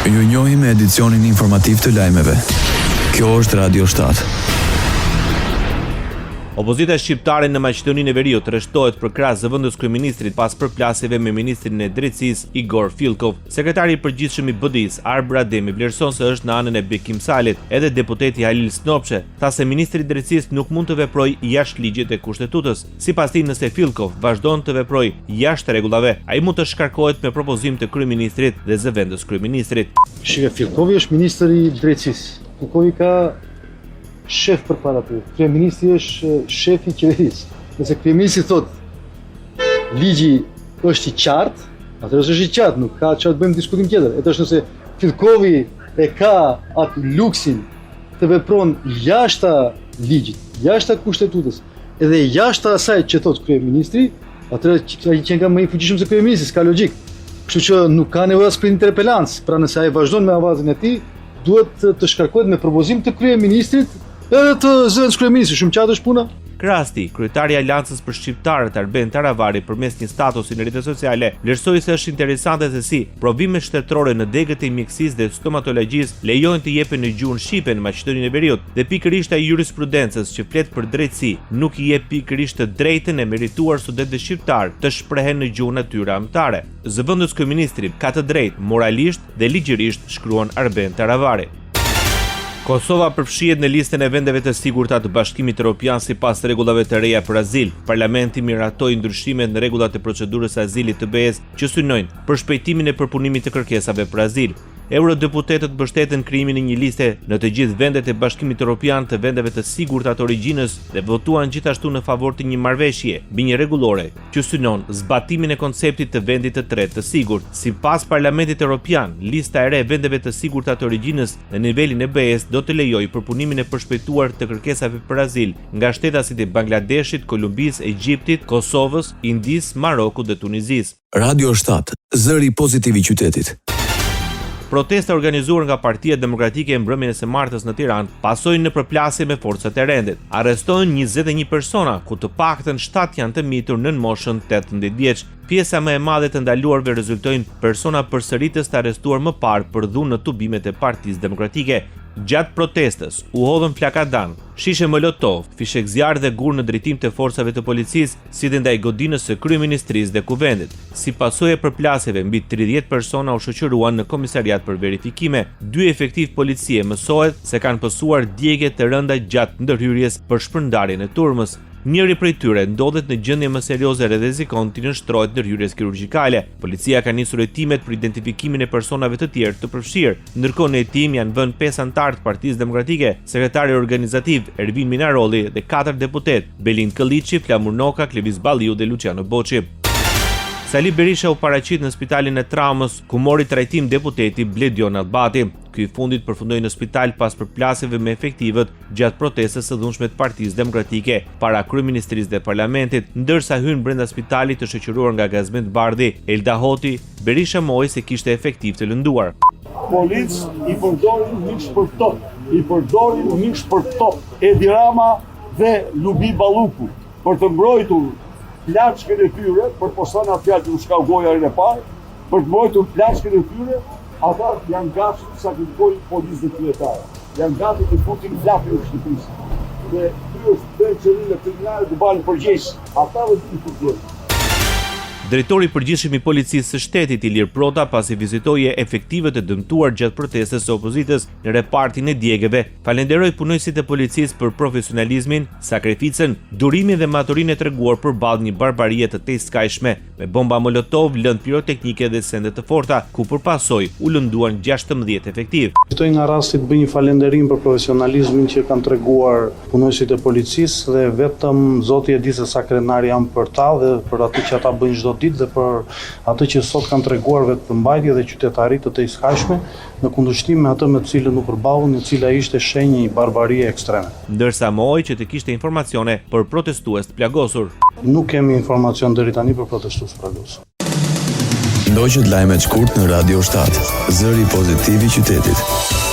Ju njohim me edicionin informativ të lajmeve. Kjo është Radio 7. Opozita shqiptare në Maqedoninë e Veriut rreshtohet për krah zëvendës kryeministrit pas përplasjeve me ministrin e drejtësisë Igor Filkov. Sekretari i përgjithshëm i BDI-s Arb Rademi vlerëson se është në anën e Bekim Salit. Edhe deputeti Halil Snopshe tha se ministri i drejtësisë nuk mund të veprojë jashtë ligjit e kushtetutës. Sipas tij, nëse Filkov vazhdon të veprojë jashtë rregullave, ai mund të shkarkohet me propozim të kryeministrit dhe zëvendës kryeministrit. Filkovi është ministri i drejtësisë. Filkovi ka shef për para të. Kryeministri është shefi i qeverisë. Nëse kryeministri thotë ligji është i qartë, atëherë është i qartë, nuk ka çfarë të bëjmë diskutim tjetër. Edhe nëse Filkovi e ka atë luksin të vepron jashtë ligjit, jashtë kushtetutës, edhe jashtë asaj që thotë kryeministri, atëherë ai që ka më i fuqishëm se kryeministri, s'ka logjik. Kështu që nuk ka nevojë as për interpelancë. Pra nëse ai vazhdon me avazin e tij, duhet të shkarkohet me propozim të kryeministrit edhe të zëvendës kryeministrit. Shumë qartë është puna. Krasti, kryetari i Aleancës për Shqiptarët Arben Taravari përmes një statusi në rrjetet sociale, vlerësoi se është interesante se si provimet shtetërore në degët e mjekësisë dhe stomatologjisë lejojnë të jepen në gjuhën shqipe në Maqedoninë e Veriut, dhe pikërisht ai jurisprudencës që flet për drejtësi nuk i jep pikërisht të drejtën e merituar studentëve shqiptar të shprehen në gjuhën e tyre anëtare. Zëvendës kryeministri ka të drejtë moralisht dhe ligjërisht, shkruan Arben Taravari. Kosova përfshihet në listën e vendeve të sigurta të Bashkimit Evropian sipas rregullave të reja për azil. Parlamenti miratoi ndryshimet në rregullat e procedurës së azilit të BE-s që synojnë për shpejtimin e përpunimit të kërkesave për azil. Eurodeputetët mbështeten krijimin e një liste në të gjithë vendet e Bashkimit Evropian të vendeve të sigurta të origjinës dhe votuan gjithashtu në favor të një marrëveshje mbi një rregullore që synon zbatimin e konceptit të vendit të tretë të sigurt. Sipas Parlamentit Evropian, lista e re e vendeve të sigurta të origjinës në nivelin e BE-s do të lejojë përpunimin e përshpejtuar të kërkesave për azil nga shtetasit e Bangladeshit, Kolumbisë, Egjiptit, Kosovës, Indisë, Marokut dhe Tunizisë. Radio 7, zëri pozitiv i qytetit. Protesta organizuar nga Partia Demokratike e mbrëmjen e së martës në Tiranë pasojnë në përplasje me forcat e rendit. Arrestohen 21 persona, ku të paktën 7 janë të mitur nën moshën 18 vjeç. Pjesa më e madhe të ndaluarve rezultojnë persona përsëritës të arrestuar më parë për dhunë në tubimet e Partisë Demokratike. Gjatë protestës u hodhën flakadan, shishe molotov, fishek zjarr dhe gur në drejtim të forcave të policisë, si dhe ndaj godinës së kryeministrisë dhe kuvendit. Si pasojë e përplasjeve, mbi 30 persona u shoqëruan në komisariat për verifikime. 2 efektiv policie mësohet se kanë pësuar djegje të rënda gjatë ndërhyrjes për shpërndarjen e turmës. Njëri prej tyre ndodhet në gjendje më serioze dhe rrezikon të nënshtrohet ndërhyrjes kirurgjikale. Policia ka nisur hetimet për identifikimin e personave të tjerë të përfshirë. Ndërkohë në hetim janë vënë 5 anëtar të Partisë Demokratike, sekretari organizativ Ervin Minarolli dhe 4 deputet, Belin Këlliçi, Flamur Noka, Klevis Balliu dhe Luciano Boçi. Sali Berisha u paraqit në spitalin e traumës, ku mori trajtim deputeti Bledion Albati. Ky i fundit përfundoi në spital pas përplasjeve me efektivët gjatë protestës së dhunshme të Partisë Demokratike para kryeministrisë dhe parlamentit, ndërsa hyn brenda spitalit të shoqëruar nga Gazmend Bardhi, Elda Hoti, Berisha mohoi se kishte efektiv të lënduar. Polic i përdorin miq për top, Edi Rama dhe Lubi Balluku për të mbrojtur plaçkën e tyre, për posan atë fjalë që u shkau goja e parë, për të mbrojtur plaçkën e tyre, ata janë gati të sakrifikojnë policë dhe kryetare. Janë gati të futin flakën e Shqipërisë. Dhe ky është bërë qëllim e kriminale të balë përgjegjës. Ata dhe të futin. Drejtori i përgjithshëm i policisë së shtetit Ilir Prota pasi vizitoi efektivët e dëmtuar gjatë protestës së opozitës në repartin e djegëve, falenderoi punojësit e policisë për profesionalizmin, sakrificën, durimin dhe maturinë e treguar përballë një barbarie të tejskajshme, me bomba molotov, lëndë piroteknike dhe sende të forta, ku përpasoj u lënduan 16 efektiv. Fitoj nga rasti të bëj një falënderim për profesionalizmin që kanë treguar punojësit e policisë dhe vetëm Zoti e di se sa krenar jam për ta dhe për atë që ata bëjnë çdo ditë dhe për atë që sot kanë treguar vetë përmbajtje dhe qytetarit të tejskajshme në kundërshtim me atë me të cilën u përballën, e cila ishte shenjë i barbarie ekstreme. Ndërsa mohoi që të kishte informacione për protestues të plagosur. Nuk kemi informacion deri tani për protestues të plagosur. Ndoqët lajmet shkurt në Radio 7, zëri pozitiv i qytetit.